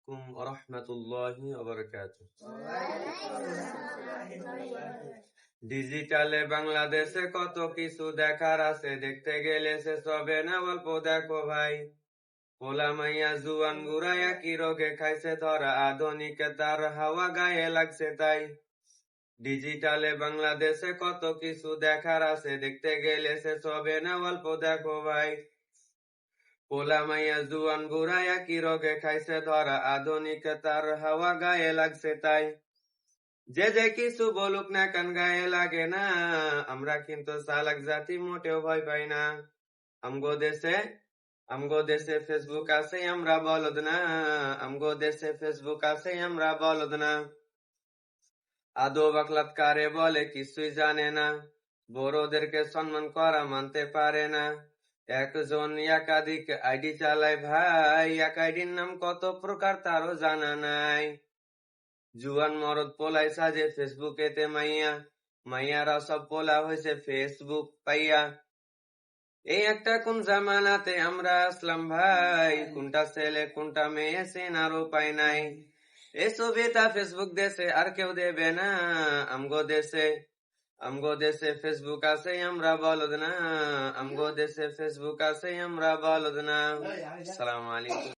আলাইকুম ওয়া রাহমাতুল্লাহি ওয়া বারাকাতুহু। ডিজিটালে বাংলাদেশে কত কিছু দেখার আছে, দেখতে গেলে শেষ হবে না, অল্প দেখো ভাই। পোলা মাইয়া জুয়ান বুড়া একই রোগে খাইছে ধরা, আধুনিকতার হাওয়া গায়ে লাগছে তাই। ডিজিটালে বাংলাদেশে কত কিছু দেখার আছে, দেখতে গেলে শেষ হবে না, অল্প দেখো ভাই। পোলা মাইয়া জুয়ান বুড়া একই রোগে খাইছে ধরা, আধুনিকতার হাওয়া গায়ে লাগছে তাই। যে কিছু বলুক না কেন গায়ে লাগে না, আমরা কিন্তু চালাক জাতি, মোটেও ভয় পাই না। আমগো দেশে ফেসবুক আছে, আমরা বলদ না। আমগো দেশে ফেসবুক আছে, আমরা বলদ না। আদো বাকলাত কারে বলে কিছুই জানে না, বড়দেরকে সম্মান করা মানতে পারে না। একজন একাধিক আইডি চালায় ভাই, এক আইডির নাম কত প্রকার তারও জানা নাই। জুয়ান মরদ পোলাই সাজে ফেসবুকেতে মাইয়া, মাইয়ারা সব পোলা হয়েছে ফেসবুক পাইয়া। এই একটা কোন জামানাতে আমরা আসলাম ভাই, কোনটা ছেলে কোনটা মেয়ে চেনার উপায় নাই। এই ছবিটা ফেসবুক দেশে আর কেউ দেবে না, আমগো দেশে ফেসবুক আছে, আমরা বলদ না। আমগো দেশে ফেসবুক আছে, আমরা বলদ না। আসসালামু আলাইকুম।